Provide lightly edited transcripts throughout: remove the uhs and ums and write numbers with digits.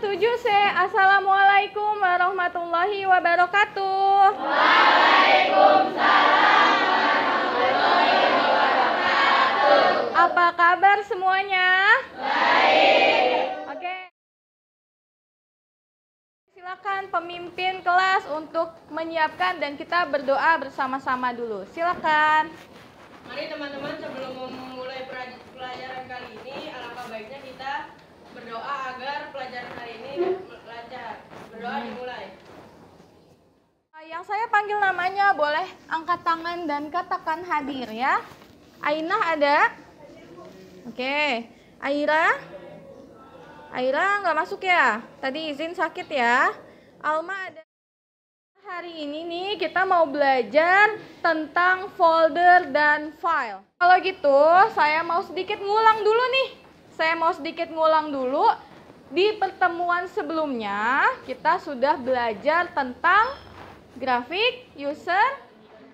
7C. Assalamualaikum warahmatullahi wabarakatuh. Waalaikumsalam warahmatullahi wabarakatuh. Apa kabar semuanya? Baik. Oke. Silakan pemimpin kelas untuk menyiapkan dan kita berdoa bersama-sama dulu. Silakan. Mari teman-teman, sebelum memulai pelajaran kali ini, alangkah baiknya kita berdoa agar pelajaran hari ini lancar. Berdoa dimulai. Yang saya panggil namanya boleh angkat tangan dan katakan hadir ya. Ainah ada? Oke. Aira? Aira nggak masuk ya? Tadi izin sakit ya. Alma ada? Hari ini nih kita mau belajar tentang folder dan file. Kalau gitu saya mau sedikit ngulang dulu nih. Di pertemuan sebelumnya kita sudah belajar tentang grafik, user,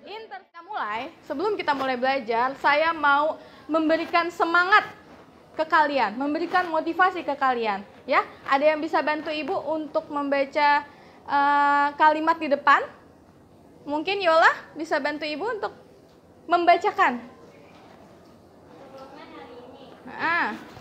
interface. Sebelum kita mulai belajar, saya mau memberikan semangat ke kalian, memberikan motivasi ke kalian. Ya, ada yang bisa bantu ibu untuk membaca kalimat di depan? Mungkin Yola bisa bantu ibu untuk membacakan.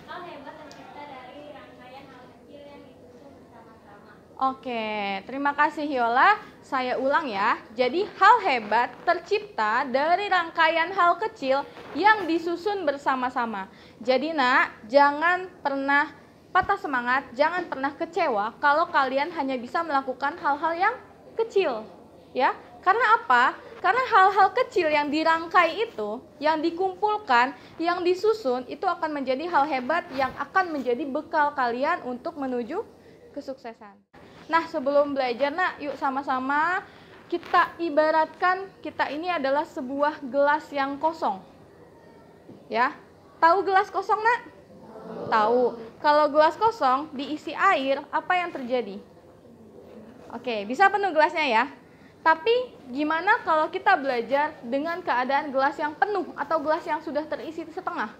Hal hebat tercipta dari rangkaian hal kecil yang disusun bersama-sama. Oke, terima kasih Yola. Saya ulang ya. Jadi hal hebat tercipta dari rangkaian hal kecil yang disusun bersama-sama. Jadi nak, jangan pernah patah semangat, jangan pernah kecewa kalau kalian hanya bisa melakukan hal-hal yang kecil. Ya, karena apa? Karena hal-hal kecil yang dirangkai itu, yang dikumpulkan, yang disusun, itu akan menjadi hal hebat yang akan menjadi bekal kalian untuk menuju kesuksesan. Nah, sebelum belajar, nak, yuk sama-sama kita ibaratkan kita ini adalah sebuah gelas yang kosong. Ya, tahu gelas kosong, nak? Tahu. Kalau gelas kosong diisi air, apa yang terjadi? Oke, bisa penuh gelasnya ya. Tapi gimana kalau kita belajar dengan keadaan gelas yang penuh atau gelas yang sudah terisi setengah?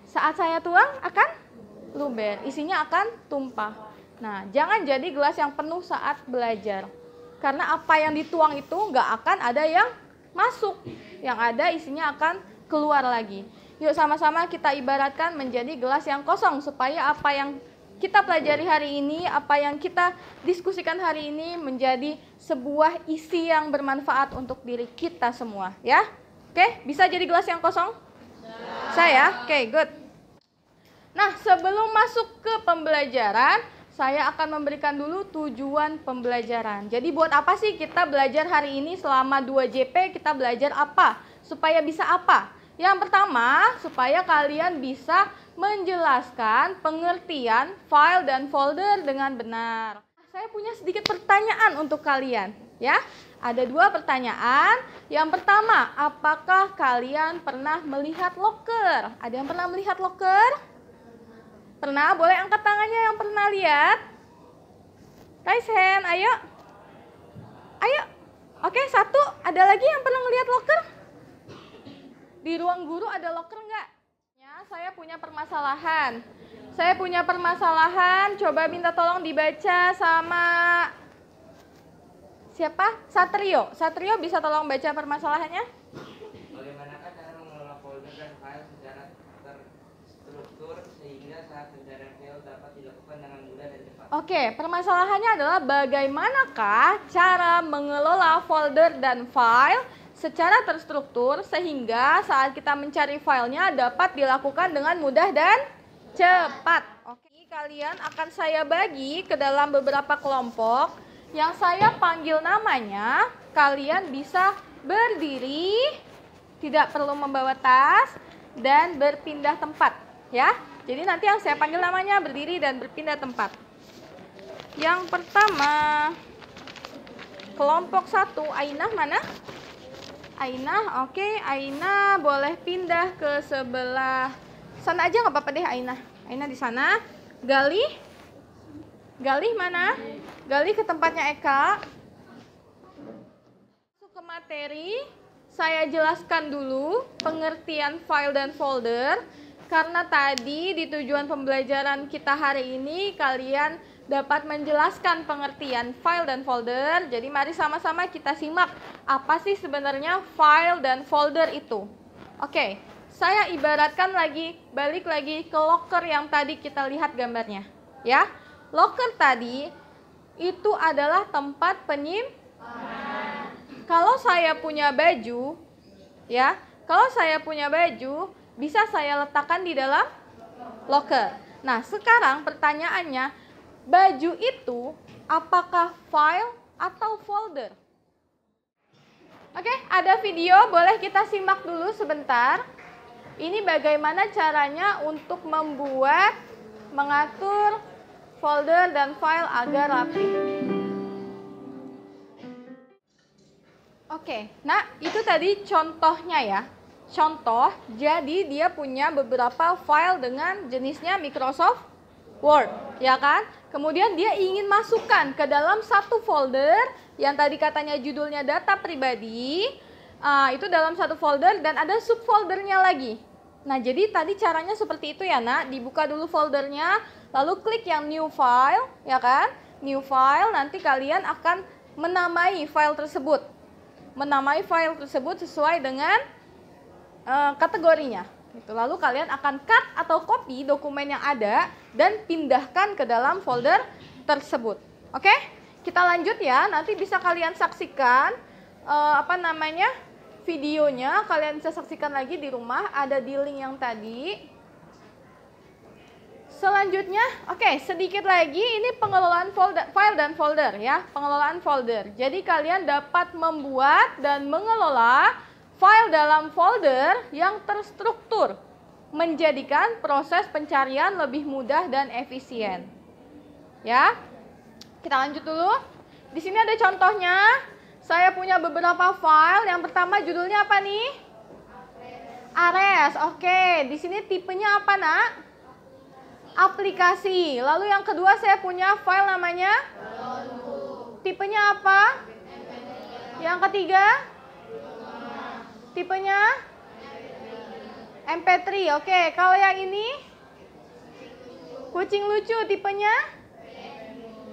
Saat saya tuang akan luber, isinya akan tumpah. Nah, jangan jadi gelas yang penuh saat belajar. Karena apa yang dituang itu nggak akan ada yang masuk. Yang ada isinya akan keluar lagi. Yuk sama-sama kita ibaratkan menjadi gelas yang kosong supaya apa yang kita pelajari hari ini, apa yang kita diskusikan hari ini menjadi sebuah isi yang bermanfaat untuk diri kita semua, ya. Oke, bisa jadi gelas yang kosong? Saya? Oke, good. Nah, sebelum masuk ke pembelajaran, saya akan memberikan dulu tujuan pembelajaran. Jadi buat apa sih kita belajar hari ini selama 2 JP, kita belajar apa? Supaya bisa apa? Yang pertama, supaya kalian bisa menjelaskan pengertian file dan folder dengan benar. Saya punya sedikit pertanyaan untuk kalian, ya. Ada 2 pertanyaan. Yang pertama, apakah kalian pernah melihat loker? Ada yang pernah melihat loker? Pernah? Boleh angkat tangannya yang pernah lihat. Raise hand, ayo. Ayo. Oke, 1. Ada lagi yang pernah melihat loker? Di ruang guru ada loker nggak? Ya, saya punya permasalahan. Coba minta tolong dibaca sama siapa? Satrio. Satrio bisa tolong baca permasalahannya? Bagaimanakah cara mengelola folder dan file secara terstruktur sehingga saat pencarian file dapat dilakukan dengan mudah dan cepat? Oke, permasalahannya adalah bagaimanakah cara mengelola folder dan file secara terstruktur sehingga saat kita mencari filenya dapat dilakukan dengan mudah dan cepat. Oke, kalian akan saya bagi ke dalam beberapa kelompok yang saya panggil namanya. Kalian bisa berdiri, tidak perlu membawa tas, dan berpindah tempat. Ya, jadi nanti yang saya panggil namanya berdiri dan berpindah tempat. Yang pertama, kelompok 1, Ainah mana? Ainah, oke, Ainah boleh pindah ke sebelah sana aja nggak apa-apa deh Ainah. Ainah di sana. Galih, Galih mana? Galih ke tempatnya Eka. Masuk ke materi, saya jelaskan dulu pengertian file dan folder. Karena tadi di tujuan pembelajaran kita hari ini kalian dapat menjelaskan pengertian file dan folder. Jadi mari sama-sama kita simak apa sih sebenarnya file dan folder itu. Oke, saya ibaratkan balik lagi ke locker yang tadi kita lihat gambarnya. Ya, locker tadi itu adalah tempat penyimpanan. Kalau saya punya baju, ya, kalau saya punya baju, bisa saya letakkan di dalam locker. Nah, sekarang pertanyaannya, baju itu apakah file atau folder? Oke, ada video, boleh kita simak dulu sebentar. Ini bagaimana caranya untuk mengatur folder dan file agar rapi. Oke, nah itu tadi contohnya ya. Contoh, jadi dia punya beberapa file dengan jenisnya Microsoft Word, ya kan? Kemudian dia ingin masukkan ke dalam satu folder yang tadi katanya judulnya data pribadi. Itu dalam satu folder dan ada subfoldernya lagi. Nah, jadi tadi caranya seperti itu ya, Nak. Dibuka dulu foldernya, lalu klik yang new file, ya kan? New file, nanti kalian akan menamai file tersebut. Menamai file tersebut sesuai dengan kategorinya. Gitu. Lalu kalian akan cut atau copy dokumen yang ada dan pindahkan ke dalam folder tersebut. Oke? Kita lanjut ya. Nanti bisa kalian saksikan videonya. Kalian bisa saksikan lagi di rumah. Ada di link yang tadi. Selanjutnya, oke, sedikit lagi ini pengelolaan file dan folder ya, pengelolaan folder. Jadi kalian dapat membuat dan mengelola file dalam folder yang terstruktur, menjadikan proses pencarian lebih mudah dan efisien. Ya, kita lanjut dulu. Di sini ada contohnya. Saya punya beberapa file. Yang pertama judulnya apa nih? Ares. Oke, di sini tipenya apa, Nak? Aplikasi. Lalu yang kedua saya punya file namanya tipenya apa? Yang ketiga tipenya MP3. Oke, kalau yang ini kucing lucu tipenya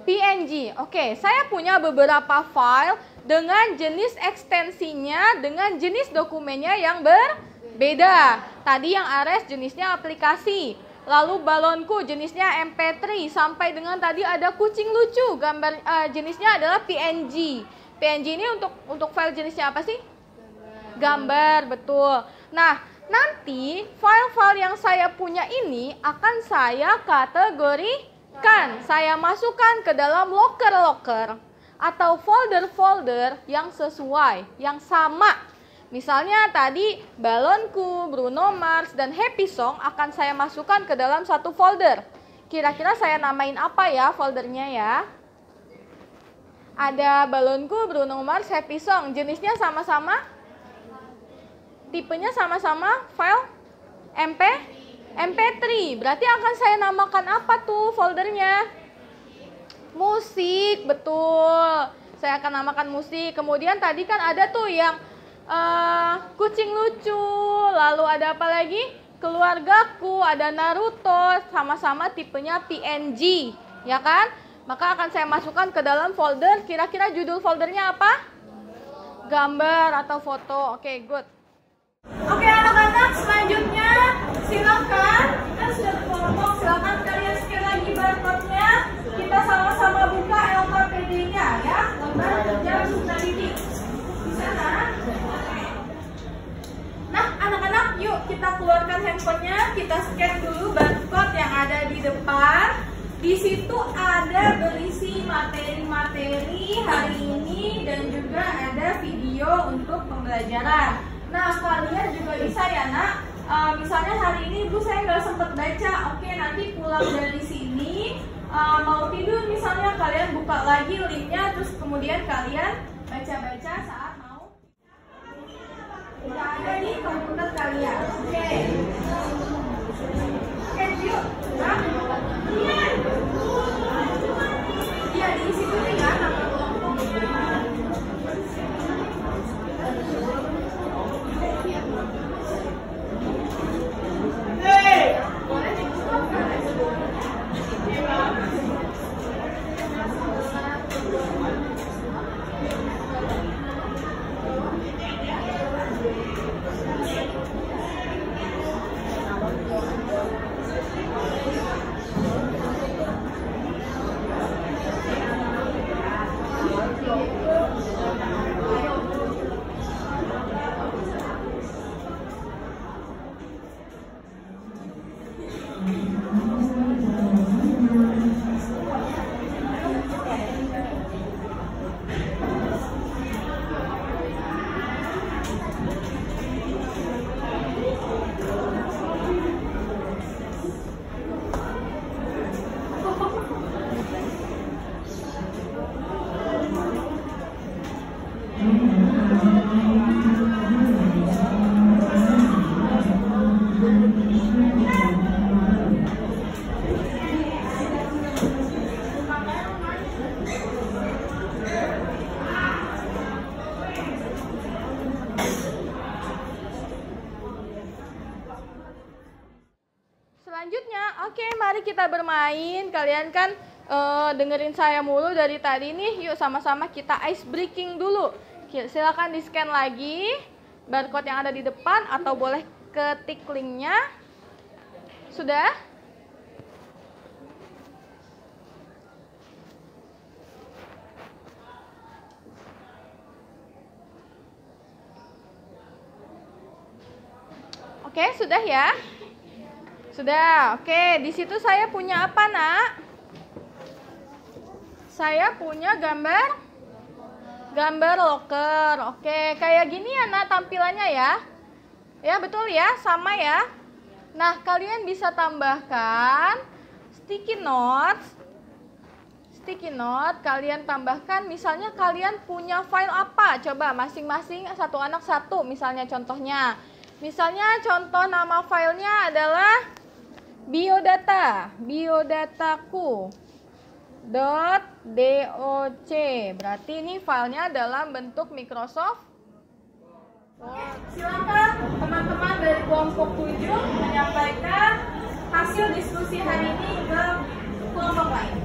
PNG. Oke, saya punya beberapa file dengan jenis ekstensinya, dengan jenis dokumennya yang berbeda. Tadi yang Ares jenisnya aplikasi. Lalu balonku jenisnya MP3 sampai dengan tadi ada kucing lucu, gambar jenisnya adalah PNG. PNG ini untuk file jenisnya apa sih? Gambar, betul. Nah, nanti file-file yang saya punya ini akan saya kategorikan. Saya masukkan ke dalam locker-locker atau folder-folder yang sesuai, yang sama. Misalnya tadi balonku, Bruno Mars, dan Happy Song akan saya masukkan ke dalam satu folder. Kira-kira saya namain apa ya foldernya ya? Ada balonku, Bruno Mars, Happy Song. Jenisnya sama-sama? Tipenya sama-sama file MP3. Berarti akan saya namakan apa tuh foldernya? Musik, betul. Saya akan namakan musik. Kemudian tadi kan ada tuh yang kucing lucu, lalu ada apa lagi? Keluargaku, ada Naruto, sama-sama tipenya PNG, ya kan? Maka akan saya masukkan ke dalam folder. Kira-kira judul foldernya apa? Gambar atau foto. Oke, good. Oke, anak-anak, selanjutnya silakan. Kita sudah berkelompok, silakan kalian scan lagi barcode-nya. Kita sama-sama buka LKPD-nya ya, lembar kerja substansi. Di sana. Nah, anak-anak, yuk kita keluarkan handphonenya, kita scan dulu barcode yang ada di depan. Di situ ada berisi materi-materi hari ini dan juga ada video untuk pembelajaran. Nah, kalian juga bisa ya, Nak. Misalnya hari ini Ibu saya nggak sempat baca, oke nanti pulang dari sini mau tidur misalnya kalian buka lagi linknya, terus kemudian kalian baca-baca saat mau. Udah ada di komputer kalian, oke. Oke, yuk. Nah, iya di situ nih kan nama kelompoknya. Selanjutnya, oke, mari kita bermain. Kalian kan dengerin saya mulu dari tadi nih. Yuk sama-sama kita ice breaking dulu. Silakan di-scan lagi barcode yang ada di depan atau boleh ketik linknya. Sudah? Oke, sudah ya? Sudah, oke. Di situ saya punya apa, Nak? Saya punya gambar loker. Oke, kayak gini ya, Nak, tampilannya ya. Ya, betul ya, sama ya. Nah, kalian bisa tambahkan sticky notes. Sticky note, kalian tambahkan misalnya kalian punya file apa? Coba masing-masing satu anak satu, misalnya contohnya. Misalnya contoh nama filenya adalah biodata, biodataku.doc. Berarti ini filenya dalam bentuk Microsoft Word. Silakan teman-teman dari kelompok 7 menyampaikan hasil diskusi hari ini ke kelompok lain.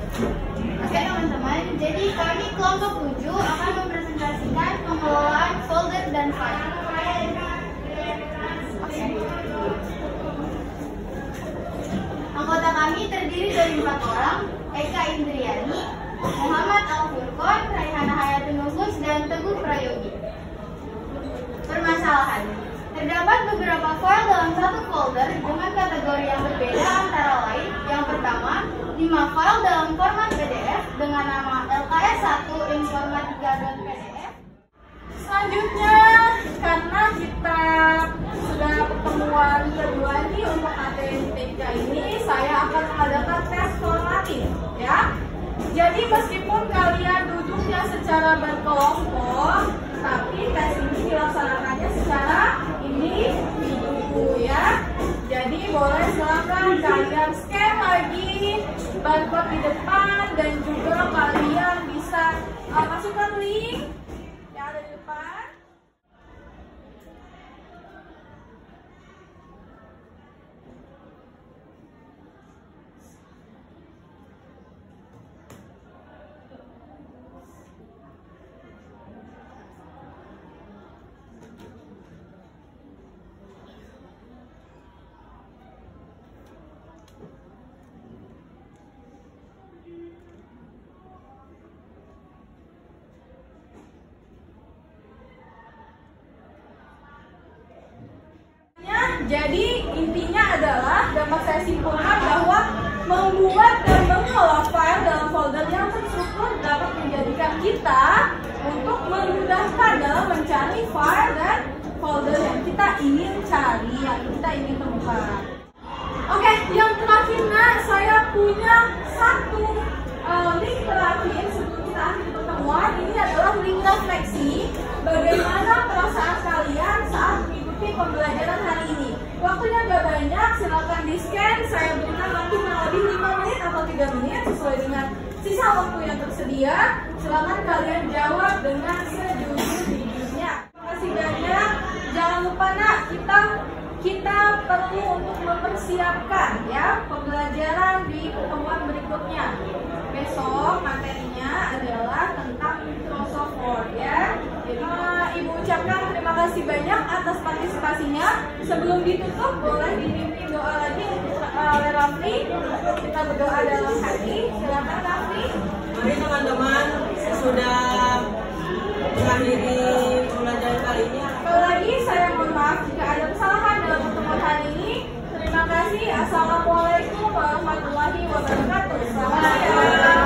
Oke teman-teman, jadi kami kelompok 7 akan mempresentasikan pengelolaan folder dan file. Anggota kami terdiri dari 4 orang, Eka Indriani, Muhammad Al-Furqon, Raihana Hayatunungus, dan Teguh Prayogi. Permasalahan, terdapat beberapa file dalam satu folder dengan kategori yang berbeda antara lain. Yang pertama, 5 file dalam format PDF dengan nama LKS1informatika.pdf. Selanjutnya, karena kita sudah pertemuan kedua nih untuk materi TK ini, saya akan mengadakan tes formatif, ya. Jadi meskipun kalian duduknya secara berkelompok, tapi tes ini dilaksanakannya secara individu, ya. Jadi boleh silakan kalian scan lagi barcode di depan dan juga kalian bisa masukkan link yang ada di depan. Jadi intinya adalah dapat saya simpulkan bahwa membuat dan mengelola file dalam folder yang terstruktur dapat menjadikan kita untuk memudahkan dalam mencari file dan folder yang kita ingin cari, yang kita ingin temukan. Oke, yang terakhir, Nak, saya punya satu link terakhir sebelum kita akhiri pertemuan. Ini adalah link refleksi bagaimana perasaan kalian saat mengikuti pembelajaran hari ini. Waktunya gak banyak, silakan di-scan. Saya berikan waktu kurang lebih 5 menit atau 3 menit sesuai dengan sisa waktu yang tersedia. Silakan kalian jawab dengan sejujur-jujurnya. Terima kasih banyak. Jangan lupa, Nak, kita perlu untuk mempersiapkan ya pembelajaran di pertemuan berikutnya. Besok materinya adalah tentang Microsoft Word, ya. Jadi Ibu ucapkan terima kasih banyak atas partisipasinya. Sebelum ditutup, boleh dipimpin doa lagi oleh Rafli. Kita berdoa dalam hati. Silakan Rafli. Mari teman-teman, sudah mengakhiri pembelajaran kali ini. Sekali lagi saya mohon maaf jika ada kesalahan dalam pertemuan hari ini. Terima kasih. Assalamualaikum warahmatullahi wabarakatuh. Selamat siang.